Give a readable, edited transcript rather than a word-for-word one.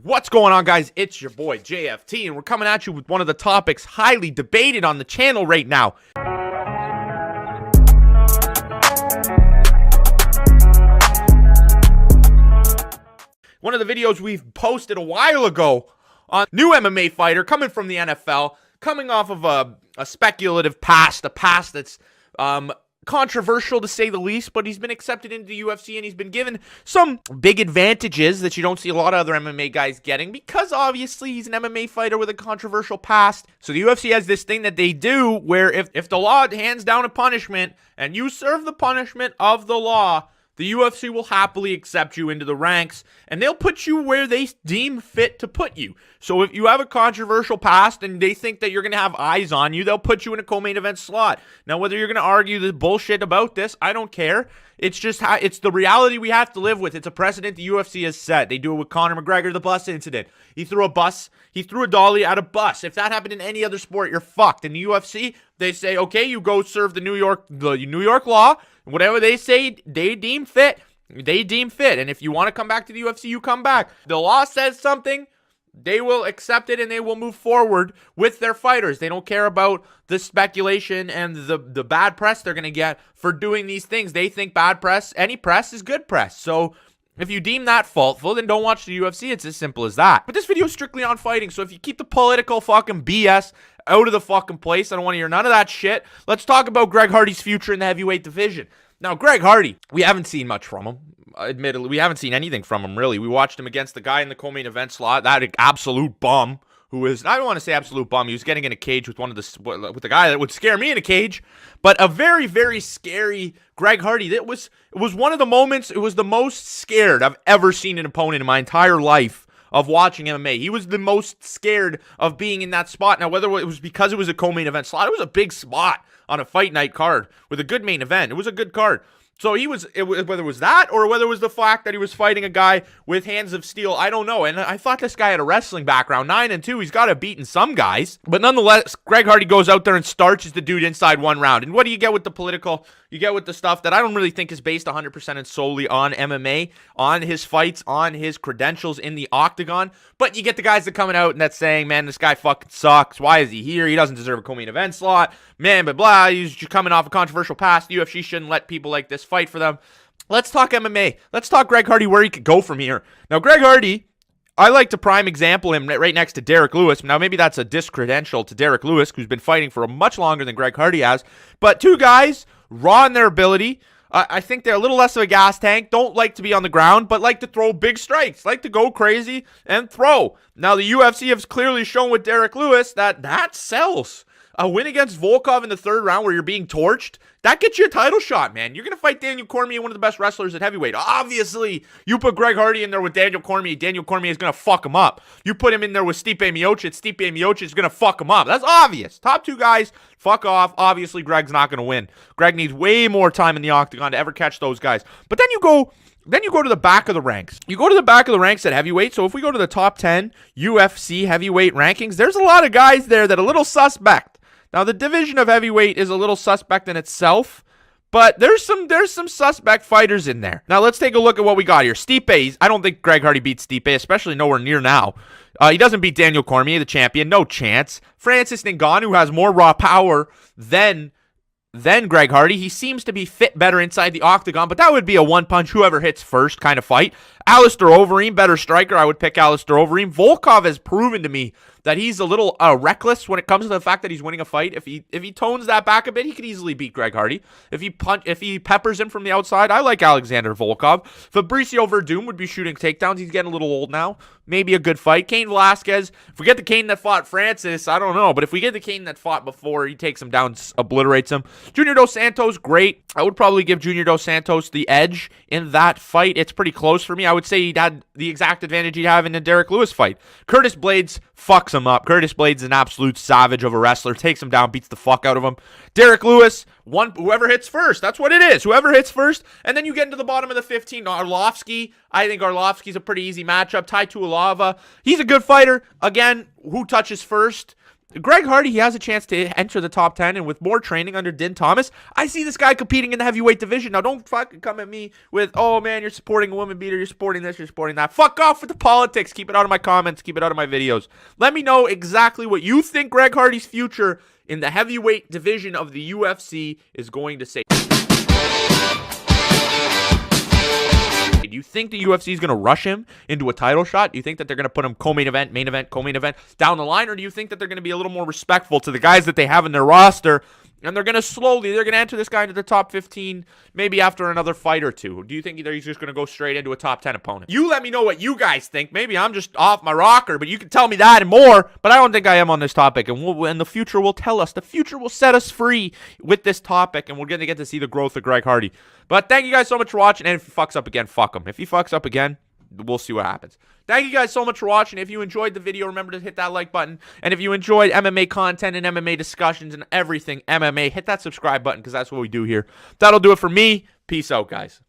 What's going on, guys? It's your boy JFT, and we're coming at you with one of the topics highly debated on the channel right now. One of the videos we've posted a while ago on new MMA fighter coming from the NFL, coming off of a speculative past, a past that's controversial to say the least, but he's been accepted into the UFC and he's been given some big advantages that you don't see a lot of other MMA guys getting because obviously he's an MMA fighter with a controversial past. So the UFC has this thing that they do where if the law hands down a punishment and you serve the punishment of the law, the UFC will happily accept you into the ranks, and they'll put you where they deem fit to put you. So if you have a controversial past and they think that you're going to have eyes on you, they'll put you in a co-main event slot. Now, whether you're going to argue the bullshit about this, I don't care. It's just how it's the reality we have to live with. It's a precedent the UFC has set. They do it with Conor McGregor, the bus incident. He threw a dolly at a bus. If that happened in any other sport, you're fucked. In the UFC, they say, okay, you go serve the New York law. Whatever they say, they deem fit. They deem fit. And if you want to come back to the UFC, you come back. The law says something, they will accept it and they will move forward with their fighters. They don't care about the speculation and the bad press they're going to get for doing these things. They think bad press, any press is good press. So if you deem that faultful, then don't watch the UFC. It's as simple as that. But this video is strictly on fighting. So if you keep the political fucking BS out of the fucking place, I don't want to hear none of that shit. Let's talk about Greg Hardy's future in the heavyweight division. Now, Greg Hardy, we haven't seen much from him. Admittedly, we haven't seen anything from him, really. We watched him against the guy in the co-main event slot, that absolute bum, who is, I don't want to say absolute bum, he was getting in a cage with with the guy that would scare me in a cage, but a very, very scary Greg Hardy. It was one of the moments, it was the most scared I've ever seen an opponent in my entire life of watching MMA. He was the most scared of being in that spot. Now, whether it was because it was a co-main event slot, it was a big spot on a fight night card with a good main event. It was a good card. So whether it was that or whether it was the fact that he was fighting a guy with hands of steel, I don't know. And I thought this guy had a wrestling background, 9-2. He's got to have beaten some guys. But nonetheless, Greg Hardy goes out there and starches the dude inside one round. And what do you get with the political? You get with the stuff that I don't really think is based 100% and solely on MMA, on his fights, on his credentials in the octagon. But you get the guys that coming out and that's saying, man, this guy fucking sucks. Why is he here? He doesn't deserve a co-main event slot. Man, but blah, he's just coming off a controversial past. The UFC shouldn't let people like this fight for them. Let's talk MMA. Let's talk Greg Hardy, where he could go from here. Now, Greg Hardy, I like to prime example him right next to Derek Lewis. Now, maybe that's a discredential to Derek Lewis, who's been fighting for much longer than Greg Hardy has. But two guys, raw in their ability. I think they're a little less of a gas tank, don't like to be on the ground, but like to throw big strikes, like to go crazy and throw. Now, the UFC has clearly shown with Derek Lewis that sells. A win against Volkov in the third round where you're being torched, that gets you a title shot, man. You're going to fight Daniel Cormier, one of the best wrestlers at heavyweight. Obviously, you put Greg Hardy in there with Daniel Cormier is going to fuck him up. You put him in there with Stipe Miocic is going to fuck him up. That's obvious. Top two guys, fuck off. Obviously, Greg's not going to win. Greg needs way more time in the octagon to ever catch those guys. But then you go to the back of the ranks. You go to the back of the ranks at heavyweight. So if we go to the top 10 UFC heavyweight rankings, there's a lot of guys there that are a little suspect. Now, the division of heavyweight is a little suspect in itself, but there's some suspect fighters in there. Now, let's take a look at what we got here. Stipe, I don't think Greg Hardy beats Stipe, especially nowhere near now. He doesn't beat Daniel Cormier, the champion. No chance. Francis Ngannou has more raw power than Greg Hardy. He seems to be fit better inside the octagon, but that would be a one-punch, whoever hits first kind of fight. Alistair Overeem, better striker. I would pick Alistair Overeem. Volkov has proven to me that he's a little reckless when it comes to the fact that he's winning a fight. If he tones that back a bit, he could easily beat Greg Hardy. If he peppers him from the outside, I like Alexander Volkov. Fabricio Verdum would be shooting takedowns. He's getting a little old now. Maybe a good fight. Cain Velasquez. If we get the Cain that fought Francis, I don't know. But if we get the Cain that fought before, he takes him down, obliterates him. Junior Dos Santos, great. I would probably give Junior Dos Santos the edge in that fight. It's pretty close for me. I would say he'd had the exact advantage he'd have in the Derek Lewis fight. Curtis Blades fucks him up. Curtis Blades is an absolute savage of a wrestler. Takes him down, beats the fuck out of him. Derek Lewis, whoever hits first. That's what it is. Whoever hits first. And then you get into the bottom of the 15. Arlovsky. I think Arlovsky's a pretty easy matchup. Tai Tuilava. He's a good fighter. Again, who touches first? Greg Hardy, he has a chance to enter the top 10, and with more training under Din Thomas, I see this guy competing in the heavyweight division. Now, don't fucking come at me with, oh, man, you're supporting a woman beater, you're supporting this, you're supporting that. Fuck off with the politics. Keep it out of my comments. Keep it out of my videos. Let me know exactly what you think Greg Hardy's future in the heavyweight division of the UFC is going to say. Do you think the UFC is going to rush him into a title shot? Do you think that they're going to put him co-main event, main event, co-main event down the line? Or do you think that they're going to be a little more respectful to the guys that they have in their roster, and they're going to enter this guy into the top 15 maybe after another fight or two? Do you think either he's just going to go straight into a top 10 opponent? You let me know what you guys think. Maybe I'm just off my rocker, but you can tell me that and more. But I don't think I am on this topic, and the future will tell us. The future will set us free with this topic, and we're going to get to see the growth of Greg Hardy. But thank you guys so much for watching, and if he fucks up again, fuck him. If he fucks up again, we'll see what happens. Thank you guys so much for watching. If you enjoyed the video, remember to hit that like button. And if you enjoyed MMA content and MMA discussions and everything MMA, hit that subscribe button because that's what we do here. That'll do it for me. Peace out, guys.